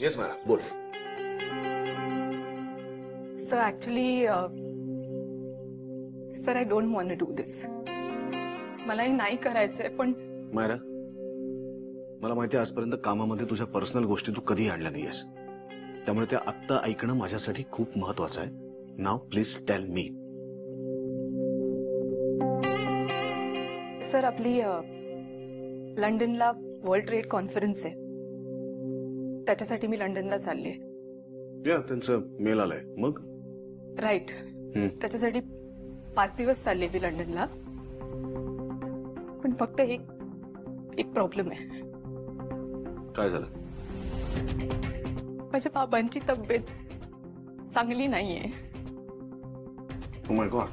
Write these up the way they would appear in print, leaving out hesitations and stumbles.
Yes madam, बोल. Sir actually sir I don't want to do this. मलाही नाही करायचंय पण मायरा, मला माहिती आहे आजपर्यंत कामामध्ये तुझ्या पर्सनल गोष्टी तू कधी आणल्या नाहीयेस, त्यामुळे त्या आत्ता ऐकणं माझ्यासाठी खूप महत्वाचं आहे. नाव प्लीज टेल मी. सर आपली लंडनला वर्ल्ड ट्रेड कॉन्फरन्स आहे, त्याच्यासाठी मी लंडनला चालले. या त्यांचं मेल आलंय मग. राईट. त्याच्यासाठी 5 दिवस चालले मी लंडनला. पण फक्त एक प्रॉब्लेम आहे. काय झालं? माझ्या बाबांची तब्येत चांगली नाहीये. ओ माय गॉड,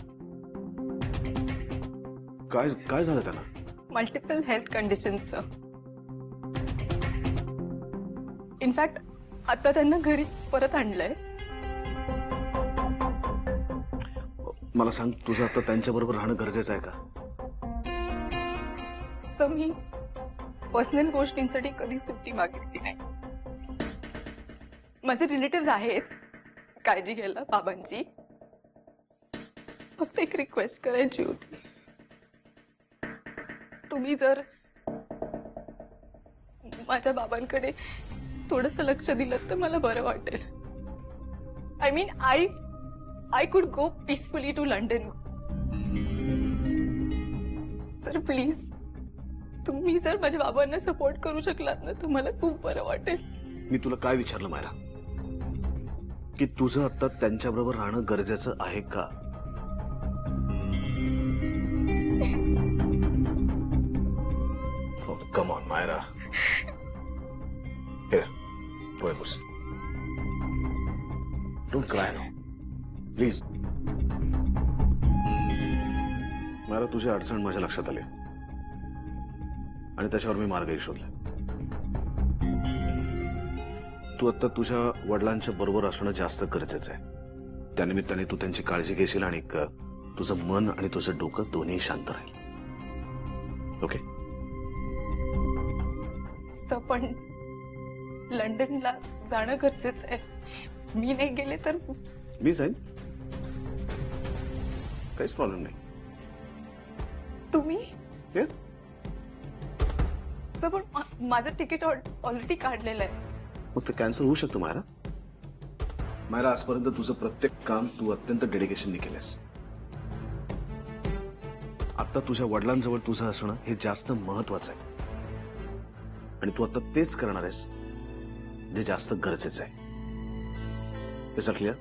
काय झालं त्यांना? Multiple health conditions. इनफॅक्ट आता त्यांना घरी परत आणलंय. मला सांग, तुझं आता त्यांच्याबरोबर राहणं गरजेचं आहे का? सर मी पर्सनल गोष्टींसाठी कधी सुट्टी मागितली नाही. माझे रिलेटिव्ह आहेत काळजी घ्यायला बाबांची. फक्त एक रिक्वेस्ट करायची होती. तुम्ही जर माझ्या बाबांकडे थोडस लक्ष दिलं तर मला बरं वाटेल. I mean I could go peacefully to London. Sir please तुम्ही जर माझ्या बाबांना सपोर्ट करू शकलात ना तर मला खूप बरं वाटेल. मी तुला काय विचारलं मायरा, की तुझं आता त्यांच्याबरोबर राहणं गरजेचं आहे का? Come on Myra. Here, go bus. Don't cry now. Please. मला तुझी अडचण माझ्या लक्षात आली आणि त्याच्यावर मी मार्गही शोधले. तू आता तुझ्या वडिलांच्या बरोबर असणं जास्त गरजेचं आहे. त्यानिमित्ताने तू त्यांची काळजी घेशील आणि तुझं मन आणि तुझं डोकं दोन्ही शांत राहील. ओके? पण लंडनला जाणं गरजेचं आहे. मी नाही गेले तर मी जाईन, काहीच प्रॉब्लेम नाही. तुम्ही सर पण माझं तिकीट ऑलरेडी काढलेलं आहे. मग ते कॅन्सल होऊ शकतं मायरा. मायरा, आजपर्यंत तुझं प्रत्येक काम तू अत्यंत डेडिकेशनने केलंस. आता तुझ्या वडिलांजवळ तुझं असणं हे जास्त महत्वाचं आहे आणि तू आता तेच करणार आहेस जे जास्त गरजेचं आहे. Is that clear?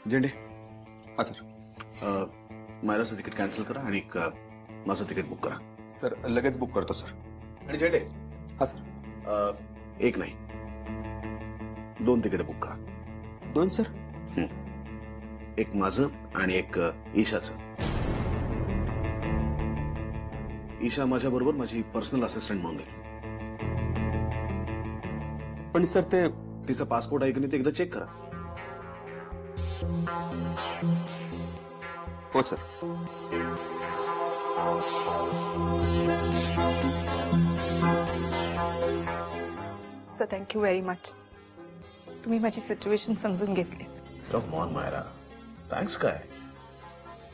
झेंडे. हा सर. मायराचं तिकीट कॅन्सल करा आणि माझं तिकीट बुक करा. सर लगेच बुक करतो सर. आणि झेंडे. हा सर. एक नाही, 2 तिकीट बुक करा. 2 सर? एक माझं आणि एक ईशाचं. ईशा माझ्या बरोबर माझी पर्सनल असिस्टंट म्हणून गेली. पण सर ते तिचा पासपोर्ट आहे की नाही ते एकदा चेक करा. हो sir. Sir thank you very much. तुम्ही माझी सिच्युएशन समजून घेतली. कम ऑन मायरा, थँक्स काय.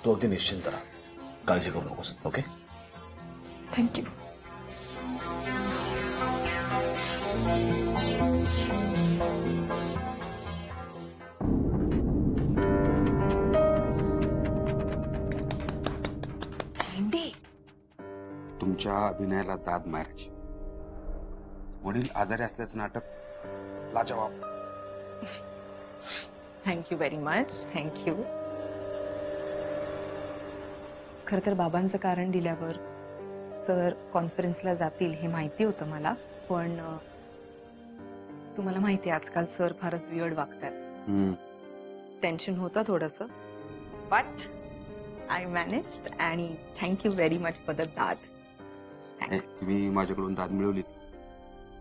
तू अगदी निश्चिंत राहा, काळजी करू नकोस. ओके? थँक्यू. तुमच्या अभिनयाला दाद मारायची. वडील आजारी असल्याचं नाटक लाजवाब. Thank you very much. थँक्यू. खरं तर बाबांचं कारण दिल्यावर सर कॉन्फरन्सला जातील हे माहिती होतं मला. पण तुम्हाला माहिती आहे आजकाल सर फारच वियर्ड वागतात. टेन्शन होतं थोडंसं, बट आय मॅनेज्ड. आणि thank you very much for the दाद. तुम्ही माझ्याकडून दाद मिळवली,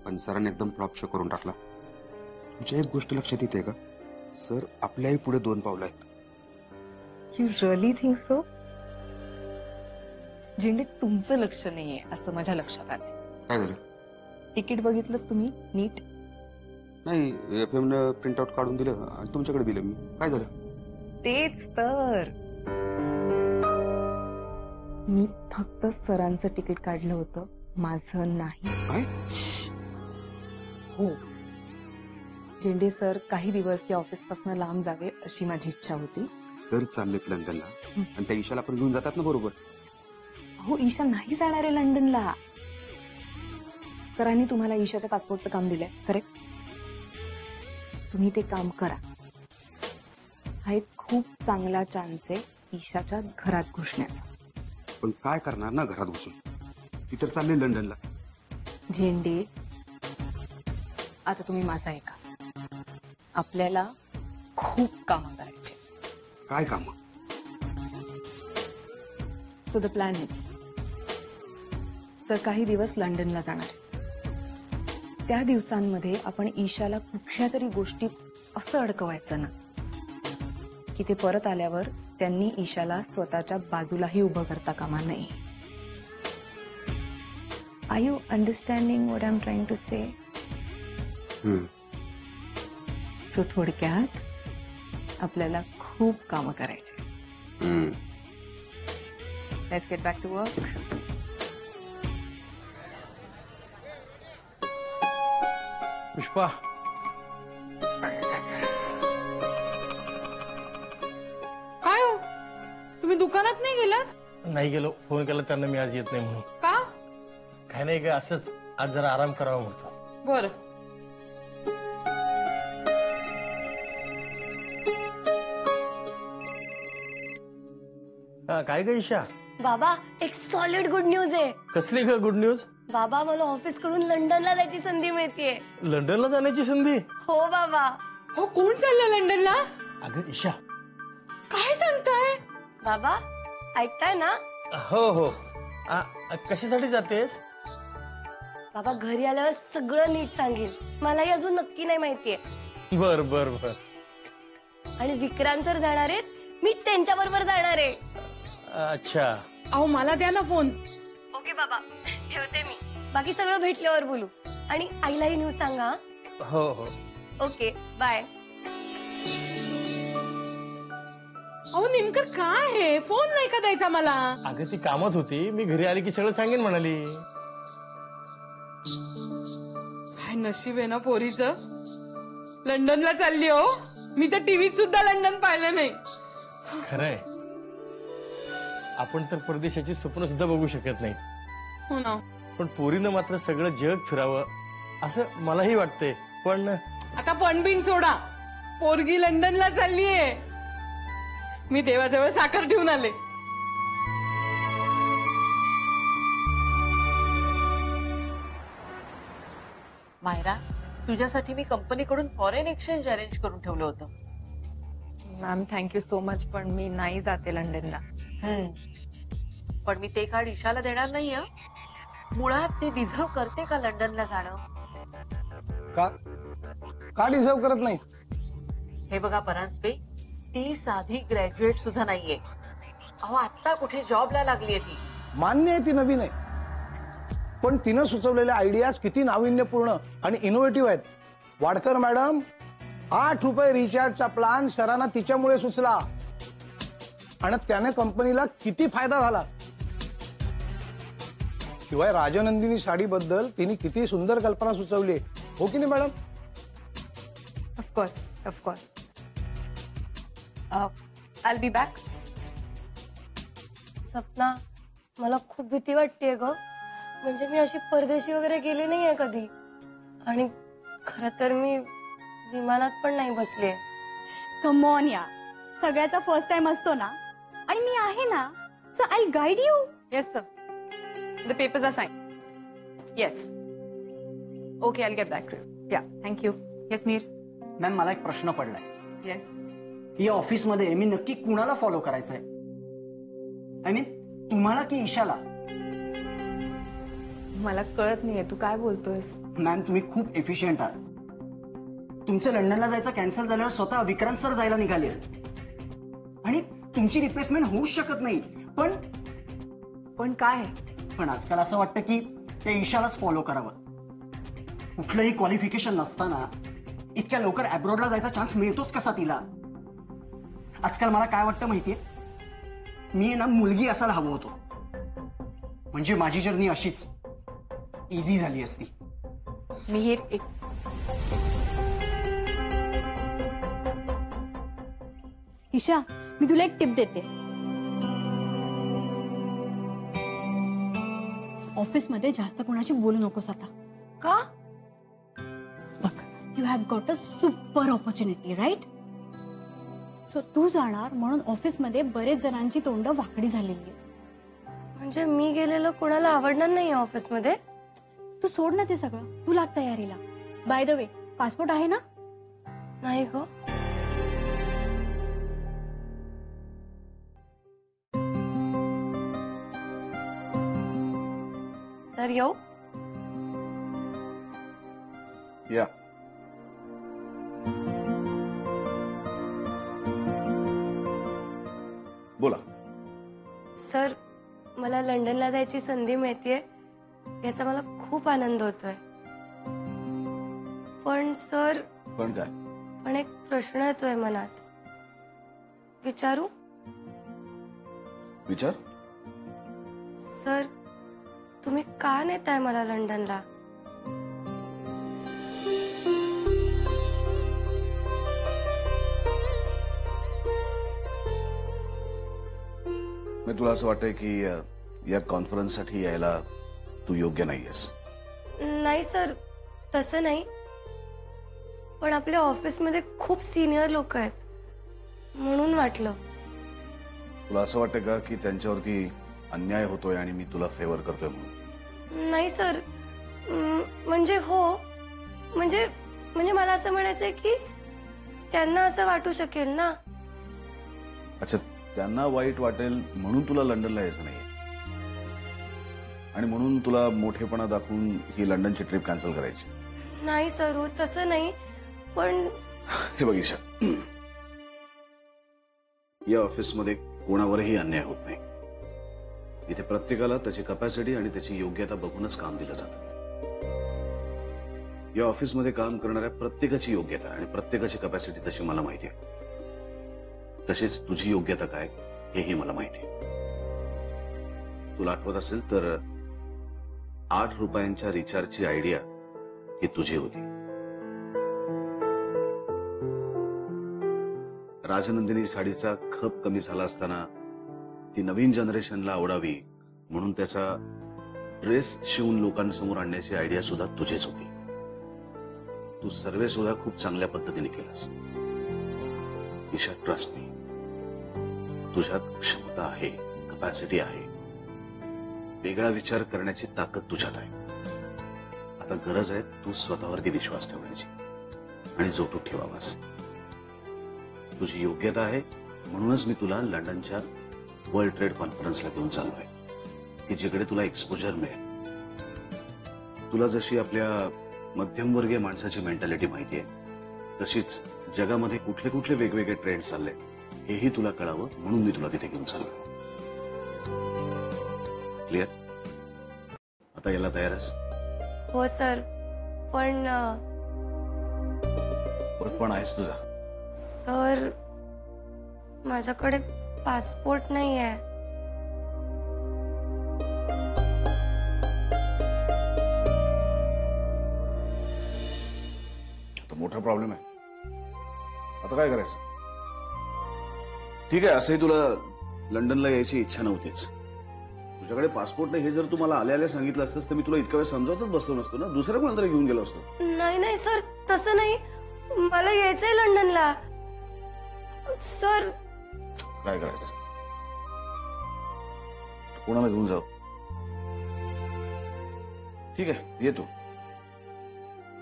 पण सरांनी एकदम फ्लॉप शो करून टाकला. तुमच्या एक गोष्ट लक्षात येते का? सर आपल्याही पुढे 2 पावलं आहेत. You really think so? झेंडे तुमचं लक्ष नाहीये असं माझ्या लक्षात आलं. काय झालं? तिकीट बघितलं तुम्ही नीट? नाही, FM न प्रिंट आउट काढून दिलं आणि तुमच्याकडे दिलं मी. काय झालं? तेच तर, मी फक्त सरांचं तिकीट काढलं होतं, माझं नाही. काय? हो, झेंडे सर काही दिवस या ऑफिस पासून लांब जावे अशी माझी इच्छा होती. सर चाललेत लंडनला आणि त्या ईशाला पण घेऊन जातात ना बरोबर. हो, ईशा नाही जाणार आहे लंडनला. सरांनी तुम्हाला ईशाच्या पासपोर्टचं काम दिलंय, करेक्ट? तुम्ही ते काम करा. हा एक खूप चांगला चान्स आहे ईशाच्या घरात घुसण्याचा. पण काय करणार ना घरात घुसून, ती तर चालले लंडनला. झेंडे, आता तुम्ही माझा ऐका. आपल्याला खूप काम करायचे. काय काम? So the plan is, sir काही दिवस लंडनला जाणार आहे. त्या दिवसांमध्ये आपण ईशाला कुठल्या तरी गोष्टीत असं अडकवायचं ना की ते परत आल्यावर त्यांनी ईशाला स्वतःच्या बाजूलाही उभं करता कामा नये. Are you understanding what I am trying to say? So थोडक्यात आपल्याला खूप कामं करायची. Let's get back to work. Pushpa, काय हो, तुम्ही दुकानात नाही गेलात? नाही गेलो. फोन केला त्यांना मी आज येत नाही म्हणून. का? काय नाही ग, असंच आज जरा आराम करावा म्हणतो. बर. हा, काय ग ईशा? बाबा, एक सॉलिड गुड न्यूज आहे. कसली ग गुड न्यूज? बाबा, मला ऑफिस कडून लंडनला जायची संधी मिळतेय. लंडनला जाण्याची संधी? हो बाबा. हो, कोण चाललं लंडनला? अगं ईशा. काय सांगताय? बाबा, ऐकताय ना? हो हो. कशासाठी जातेस? बाबा, घरी आल्यावर सगळं नीट सांगेल. मलाही अजून नक्की नाही माहितीये. बर बर बर. आणि विक्रांत सर जाणार आहेत, मी त्यांच्या बरोबर जाणार आहे. अच्छा. अहो, मला द्या ना फोन. ओके बाबा, ठेवते मी. बाकी सगळं भेटल्यावर बोलू. आणि आईलाही न्यूज सांगा. हो हो. Okay, bye. अहो, नेमकं काय आहे? फोन नाही का द्यायचा मला? अगं ती कामात होती, मी घरी आली की सगळं सांगेन म्हणाली. काय नशीब आहे ना पोरीचं. लंडनला चालली हो. मी तर टीव्हीत सुद्धा लंडन पाहिलं नाही. खरंय, आपण तर परदेशाची स्वप्न सुद्धा बघू शकत नाही. हो ना. पण पोरीनं मात्र सगळं जग फिरावं असं मलाही वाटतंय. पण आता पणबिन सोडा, पोरगी लंडनला चाललीये. मी देवाजवळ साखर ठेवून आले. मायरा, तुझ्यासाठी मी कंपनीकडून फॉरेन एक्सचेंज अरेंज करून ठेवलं होतं. मॅम, थँक्यू सो मच, पण मी नाही जाते लंडनला. पण मी ते कार्ड ईशाला देणार नाही. मुळात ते डिझर्व करते का लंडनला जाणं? का डिझर्व करत नाही? हे बघा परांजपे, ती साधी ग्रॅज्युएट सुद्धा नाहीये. अहो, आता कुठे जॉबला लागलीये ती. मान्य आहे ती नवीन आहे, पण तिनं सुचवलेल्या आयडियाज किती नाविन्यपूर्ण आणि इनोव्हेटिव्ह आहेत. वाडकर मॅडम, 8 रुपये रिचार्जचा प्लान सरांना तिच्यामुळे सुचला आणि त्याने कंपनीला किती फायदा झाला. शिवाय राजनंदिनी साडीबद्दल तिने किती सुंदर कल्पना सुचवली, हो की नाही madam? Of course, of course. I B back. Sapna, मला खूप भीती वाटतेय ग. म्हणजे मी अशी परदेशी वगैरे गेली नाहीये कधी. आणि खरं तर मी विमानात पण नाही बसले. कम ऑन या, सगळ्याचा फर्स्ट टाइम असतो ना. आणि मी आहे ना, so I guide you. Yes sir, the papers are sign. Yes, okay, I get back to you. Yeah, thank you. Yes Meer. Ma'am, मला एक प्रश्न पडलाय. येस. या ऑफिसमध्ये मी नक्की कुणाला फॉलो करायचंय? आय मीन, तुम्हाला की ईशाला? मला कळत नाहीये तू काय बोलतोयस. मॅम, तुम्ही खूप एफिशियंट आहात. तुमचं लंडनला जायचं कॅन्सल झाल्यावर स्वतः विक्रांत सर जायला निघाले आणि तुमची रिप्लेसमेंट होऊच शकत नाही. पण काय? पण आजकाल असं वाटतं की त्या ईशालाच फॉलो करावं. कुठलंही क्वालिफिकेशन नसताना इतक्या लवकर अब्रॉडला जायचा चान्स मिळतोच कसा तिला? आजकाल मला काय वाटतं माहितीये, मी ना मुलगी असायला हवं होतो, म्हणजे माझी जर्नी अशीच इझी झाली असती. मिहीर, एक ईशा, मी तुला एक टिप देते. ऑफिसमध्ये जास्त कोणाशी बोलू नकोस आता. का? बघ, you have got a super opportunity, right? So तू जाणार म्हणून ऑफिसमध्ये बरेच जणांची तोंड वाकडी झालेली आहेत. म्हणजे मी गेलेलं कोणाला आवडणार नाही ऑफिसमध्ये? तू सोड ना ते सगळं, तू लाग तयारीला. बाय द वे, पासपोर्ट आहे ना? नाही ग. सर येऊ? या. बोला. सर, मला लंडनला जायची संधी मिळतेय याचा मला खूप आनंद होतोय. पण सर, पण काय? पण एक प्रश्न येतोय मनात. विचारू? विचार. सर, तुम्ही का नेताय मला लंडनला? मी तुला असं वाटतंय की या कॉन्फरन्ससाठी यायला तू योग्य नाहीयेस? नाही सर, तसं नाही. पण आपल्या ऑफिसमध्ये खूप सिनियर लोक आहेत म्हणून वाटलं. तुला असं वाटतं का की त्यांच्यावरती अन्याय होतोय आणि मी तुला फेवर करतोय म्हणून? नाही सर, म्हणजे हो, म्हणजे मला असं म्हणायचंय की त्यांना असं वाटू शकेल ना. अच्छा, त्यांना वाईट वाटेल म्हणून तुला लंडनला यायचं नाहीये आणि म्हणून तुला मोठेपणा दाखवून ही लंडनची ट्रिप कॅन्सल करायची? नाही सर, तसं नाही. पण हे बघ ईशा, या ऑफिसमध्ये कोणावरही अन्याय होत नाही. इथे प्रत्येकाला त्याची कपॅसिटी आणि त्याची योग्यता बघूनच काम दिलं जातं. या ऑफिसमध्ये काम करणाऱ्या प्रत्येकाची योग्यता आणि प्रत्येकाची कपॅसिटी तशी मला माहिती आहे. तशीच तुझी योग्यता काय हेही मला माहिती आहे. तुला आठवत असेल तर 8 रुपयांच्या रिचार्जची आयडिया ही तुझी होती. राजनंदिनी साडीचा खप कमी झाला असताना ती नवीन जनरेशनला आवडावी म्हणून त्याचा ड्रेस शिवून लोकांसमोर आणण्याची आयडिया सुद्धा तुझीच होती. तू सर्वे सुद्धा खूप चांगल्या पद्धतीने केलास. ईशा, ट्रस्ट मी, तुझ्यात क्षमता आहे, कपॅसिटी आहे, वेगळा विचार करण्याची ताकद तुझ्यात आहे. आता गरज आहे तू स्वतःवरती विश्वास ठेवण्याची आणि जो तू ठेवावास. तुझी योग्यता आहे म्हणूनच मी तुला लंडनच्या वर्ल्ड ट्रेड कॉन्फरन्सला घेऊन चाललोय की जिकडे तुला एक्सपोजर मिळेल. तुला जशी आपल्या मध्यमवर्गीय माणसाची मेंटॅलिटी माहितीये तशीच जगामध्ये कुठले कुठले वेगवेगळे ट्रेंड चालले हेही तुला कळावं म्हणून मी तुला तिथे घेऊन चाललोय. क्लिअर? आता याला तयार आहेस? हो सर, पण पण आहेस तुझा? सर, माझ्याकडे पासपोर्ट नाही आहे. तो मोठा प्रॉब्लेम आहे. आता काय करायचं? ठीक आहे, असंही तुला लंडनला यायची इच्छा नव्हतीच. तुझ्याकडे पासपोर्ट नाही हे जर तू मला आल्या आल्या सांगितलं असतंस तर मी तुला इतका वेळ समजावतच बसलो नसतो ना. दुसऱ्या कोणाला तरी घेऊन गेलो असतो. नाही सर, तसं नाही. मला यायचंय लंडनला. सर, काय करायचं? कोणाला घेऊन जाऊ? ठीक आहे, ये तू.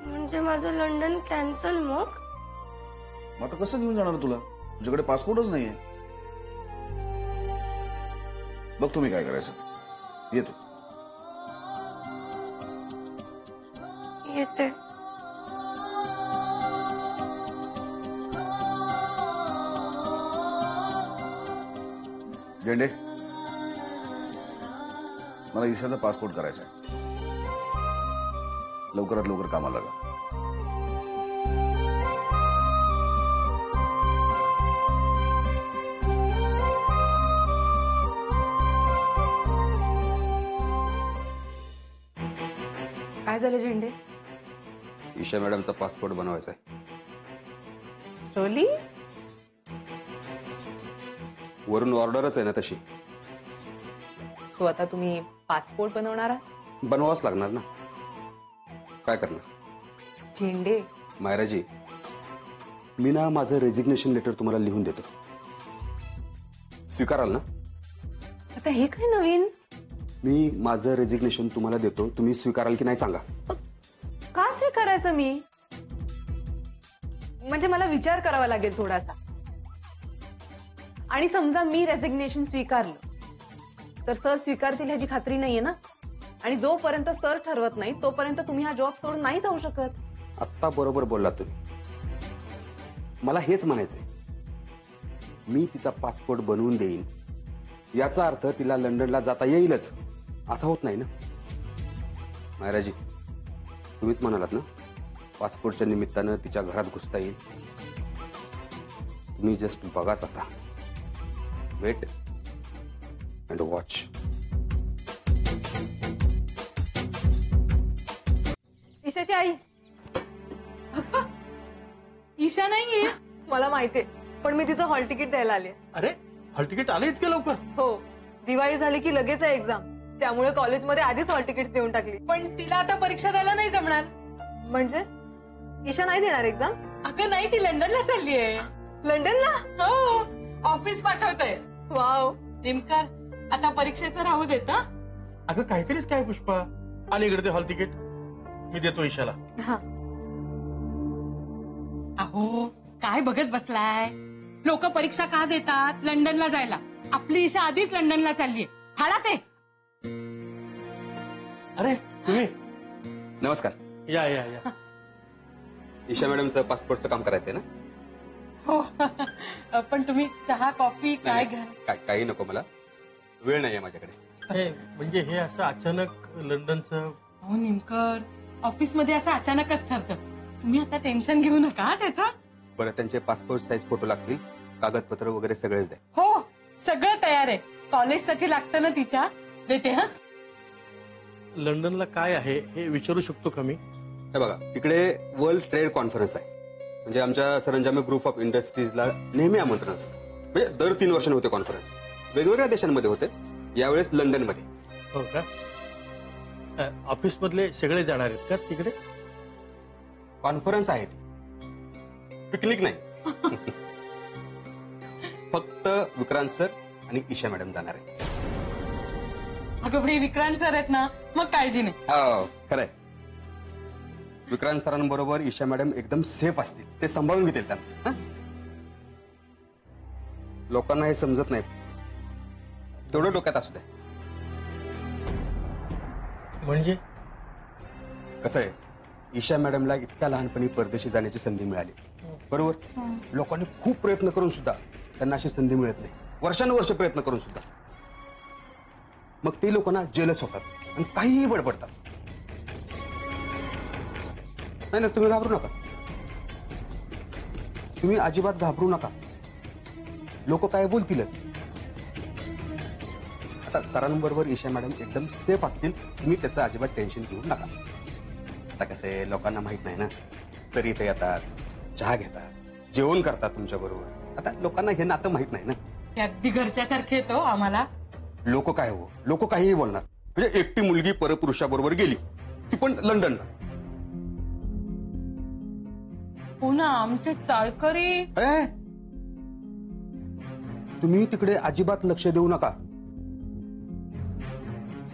म्हणजे माझं लंडन कॅन्सल मग आता कसं घेऊन जाणार तुला? तुझ्याकडे पासपोर्टच नाहीये. बघ तुम्ही काय करायचं. ये तू. येते. गेंडे, मला ईशाचा पासपोर्ट करायचा आहे. लवकरात लवकर कामाला लागा. काय झालं झेंडे? ईशा मॅडमचा पासपोर्ट बनवायचा आहे. रोली वरून ऑर्डरच आहे ना तशी. सो आता तुम्ही पासपोर्ट बनवणार आहात? बनवावंच लागणार ना. काय करणार झेंडे? मायराजी, मी ना माझं रेजिग्नेशन लेटर तुम्हाला लिहून देतो. स्वीकाराल ना? आता हे काय नवीन? मी माझं रेजिग्नेशन तुम्हाला देतो, तुम्ही स्वीकाराल की नाही सांगा. का स्वीकारायचं मी? म्हणजे मला विचार करावा लागेल थोडासा. आणि समजा मी रेजिग्नेशन स्वीकारलं तर सर स्वीकारतील ह्याची खात्री नाहीये ना. आणि जोपर्यंत सर ठरवत नाही तोपर्यंत तुम्ही हा जॉब सोडून नाही जाऊ शकत. आत्ता बरोबर बोलला तुम्ही. मला हेच म्हणायचंय, मी तिचा पासपोर्ट बनवून देईन याचा अर्थ तिला लंडनला जाता येईलच असं होत नाही ना. मायराजी, तुम्हीच म्हणालात ना पासपोर्टच्या निमित्तानं तिच्या घरात घुसता येईल. तुम्ही जस्ट बघाच आता. Wait and watch. ईशाची आई. ईशा नाहीये. मला माहितीये, पण मी तिचं हॉल तिकीट द्यायला आले. अरे हॉल तिकीट आलं इतके लवकर? हो, दिवाळी झाली की लगेच आहे एक्झाम, त्यामुळे कॉलेजमध्ये आधीच हॉल तिकीट देऊन टाकली. पण तिला आता परीक्षा द्यायला नाही जमणार. म्हणजे ईशा नाही देणार एक्झाम? अगं नाही, ती लंडनला चालली आहे. लंडनला? हो, ऑफिस पाठवतंय. वाव. निमकर आता परीक्षेचं राहू देत. हा, अगं काहीतरीच काय पुष्पा. आणि इकडे ते हॉल तिकीट मी देतो ईशाला. हा. अहो काय बघत बसलाय? लोक परीक्षा का देतात? लंडनला जायला. आपली ईशा आधीच लंडनला चाललीये. फाळा ते. अरे तुम्ही नमस्कार. या या या. ईशा मॅडमचं पासपोर्टचं काम करायचंय ना? हो. पण तुम्ही चहा कॉफी काय घ्या? काही नको, मला वेळ नाहीये माझ्याकडे. अरे म्हणजे हे असं अचानक लंडनचं? हो निमकर, ऑफिस मध्ये असं अचानकच ठरतं. तुम्ही आता टेन्शन घेऊ नका त्याचा. बरं, त्यांचे पासपोर्ट साईज फोटो लागतील, कागदपत्र वगैरे सगळेच द्या. हो, सगळं तयार आहे. कॉलेजसाठी लागतं ना तिच्या, देते. हा, लंडनला काय आहे हे विचारू शकतो का मी? हे बघा, तिकडे वर्ल्ड ट्रेड कॉन्फरन्स आहे. म्हणजे आमच्या सरंजामी ग्रुप ऑफ इंडस्ट्रीजला नेहमी आमंत्रण असतं. म्हणजे दर 3 वर्षांनी होते कॉन्फरन्स. वेगवेगळ्या देशांमध्ये होते, यावेळेस लंडनमध्ये. हो का? ऑफिस मधले सगळे जाणार आहेत का तिकडे? कॉन्फरन्स आहे ती, पिकनिक नाही. फक्त विक्रांत सर आणि ईशा मॅडम जाणार आहे. अगं भाई, विक्रांत सर आहेत ना, मग काळजी नाही. हो, खरंय. विक्रांत सरांबरोबर ईशा मॅडम एकदम सेफ असतील, ते सांभाळून घेतील त्यांना. लोकांना हे समजत नाही, तेवढं डोक्यात असू द्या. म्हणजे कसं आहे, ईशा मॅडमला इतक्या लहानपणी परदेशी जाण्याची संधी मिळाली, बरोबर? लोकांनी खूप प्रयत्न करून सुद्धा त्यांना अशी संधी मिळत नाही. वर्षानुवर्ष प्रयत्न करून सुद्धा. मग ते लोकांना जेलस होतात आणि काहीही बडबडतात. नाही ना, तुम्ही घाबरू नका. तुम्ही अजिबात घाबरू नका. लोक काय बोलतीलच. आता सरांबरोबर ईशा मॅडम एकदम सेफ असतील, तुम्ही त्याचं अजिबात टेन्शन घेऊ नका. आता कसं लोकांना माहित नाही ना, सर इथे येतात, चहा घेतात, जेवण करतात तुमच्या बरोबर. आता लोकांना हे नातं माहित नाही ना. ते अगदी घरच्यासारखे येतो आम्हाला. लोक काय हो, लोक काहीही बोलणार. म्हणजे एकटी मुलगी परपुरुषाबरोबर गेली, ती पण लंडनला. पुन्हा आमचे चाळकरी. तुम्ही तिकडे अजिबात लक्ष देऊ नका.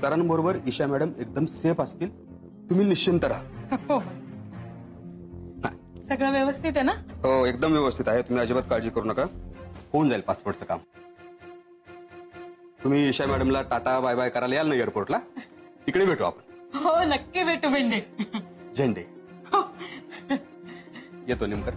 सरांबरोबर ईशा मॅडम एकदम सेफ असतील, तुम्ही निश्चिंत राहा. हो, सगळं व्यवस्थित आहे ना? हो, एकदम व्यवस्थित आहे. तुम्ही अजिबात काळजी करू नका. होऊन जाईल पासपोर्टचं काम. तुम्ही ईशा मॅडमला टाटा बाय बाय करायला याल ना एअरपोर्टला? तिकडे भेटू आपण. हो, नक्की भेटू. म्हणजे झेंडे. येतो निमकर.